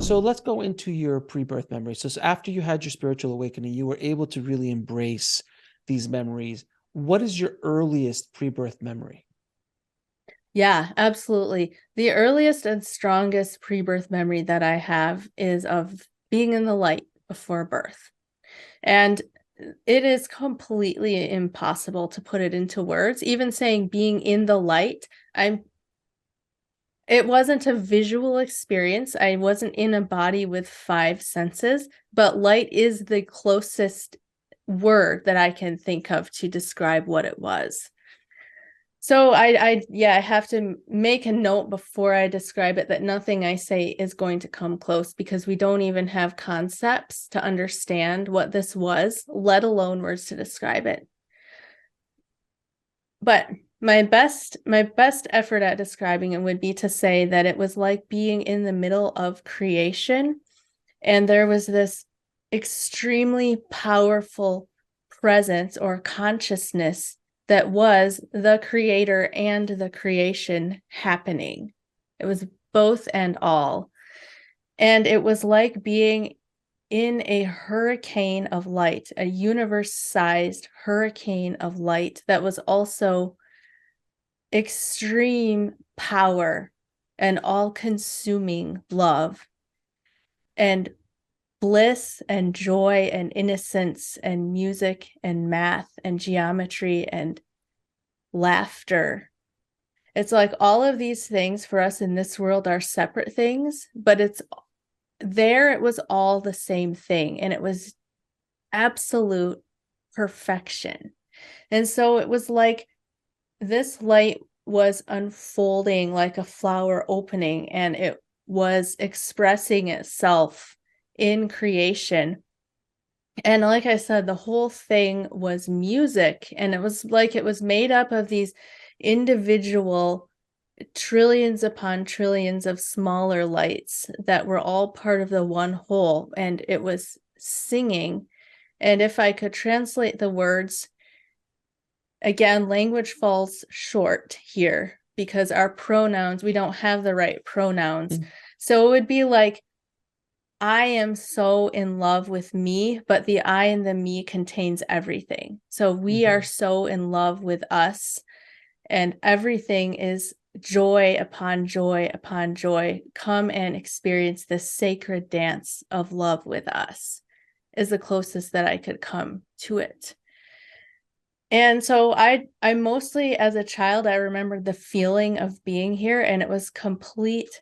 So let's go into your pre-birth memories. So after you had your spiritual awakening, you were able to really embrace these memories. What is your earliest pre-birth memory? Yeah, absolutely. The earliest and strongest pre-birth memory that I have is of being in the light before birth. And it is completely impossible to put it into words. Even saying being in the light, it wasn't a visual experience. I wasn't in a body with five senses, but light is the closest word that I can think of to describe what it was. So I have to make a note before I describe it that nothing I say is going to come close because we don't even have concepts to understand what this was, let alone words to describe it. But my best effort at describing it would be to say that it was like being in the middle of creation, and there was this extremely powerful presence or consciousness that was the creator and the creation happening. It was both and all. And it was like being in a hurricane of light, a universe sized hurricane of light that was also extreme power and all consuming love and bliss and joy and innocence and music and math and geometry and laughter. It's like all of these things for us in this world are separate things, but it was all the same thing. And it was absolute perfection. And so it was like this light was unfolding like a flower opening, and it was expressing itself in creation. And like I said, the whole thing was music, and it was like it was made up of these individual trillions upon trillions of smaller lights that were all part of the one whole, and it was singing. And if I could translate the words, again, language falls short here because our pronouns, we don't have the right pronouns. Mm. So it would be like, I am so in love with me, but the I and the me contains everything. So we are Mhm. so in love with us, and everything is joy upon joy upon joy. Come and experience this sacred dance of love with us, is the closest that I could come to it. And so I mostly as a child I remember the feeling of being here, and it was complete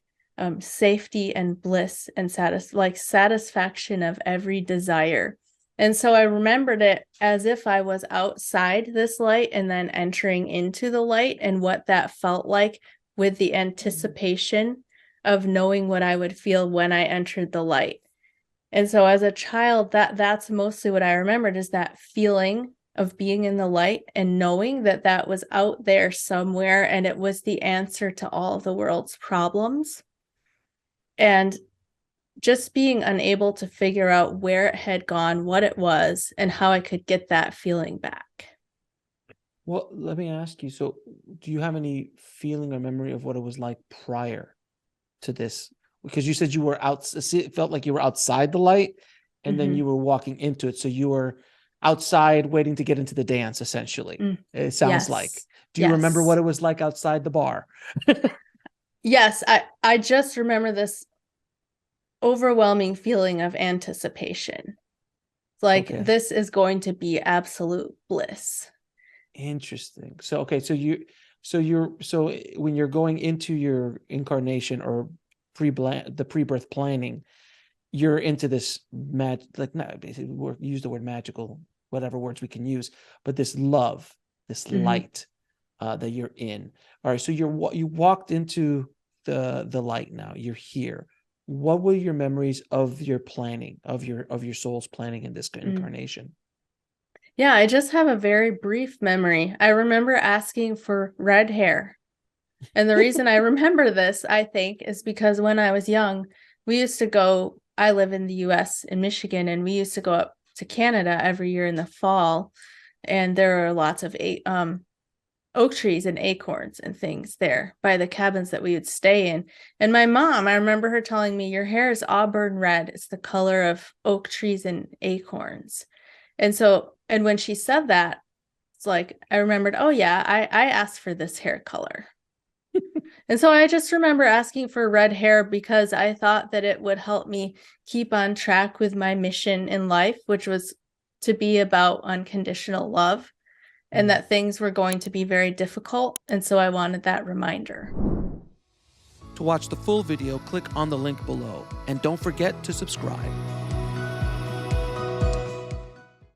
safety and bliss and satisfaction of every desire. And so I remembered it as if I was outside this light and then entering into the light, and what that felt like with the anticipation of knowing what I would feel when I entered the light. And so as a child, that's mostly what I remembered, is that feeling of being in the light and knowing that that was out there somewhere and it was the answer to all of the world's problems. And just being unable to figure out where it had gone, what it was, and how I could get that feeling back. Well, let me ask you, so do you have any feeling or memory of what it was like prior to this? Because you said you were out, it felt like you were outside the light and then Mm-hmm. you were walking into it. So you were outside waiting to get into the dance, essentially. Mm. It sounds like. Yes. Do you remember what Yes. it was like outside the bar? Yes. I just remember this overwhelming feeling of anticipation. Like Okay. this is going to be absolute bliss. Interesting. So okay, so when you're going into your incarnation or the pre-birth planning, you're into this like not basically use the word magical, whatever words we can use, but this love, this Mm-hmm. light that you're in. All right, so you walked into the light now. You're here. What were your memories of your planning, of your soul's planning in this Mm. incarnation? Yeah, I just have a very brief memory. I remember asking for red hair. And the reason I remember this, I think, is because when I was young, we used to go, I live in the US in Michigan, and we used to go up to Canada every year in the fall. And there are lots of oak trees and acorns and things there by the cabins that we would stay in. And my mom, I remember her telling me, your hair is auburn red. It's the color of oak trees and acorns. And so, and when she said that, it's like, I remembered, oh yeah, I asked for this hair color. And so I just remember asking for red hair because I thought that it would help me keep on track with my mission in life, which was to be about unconditional love, and that things were going to be very difficult. And so I wanted that reminder. To watch the full video, click on the link below, and don't forget to subscribe.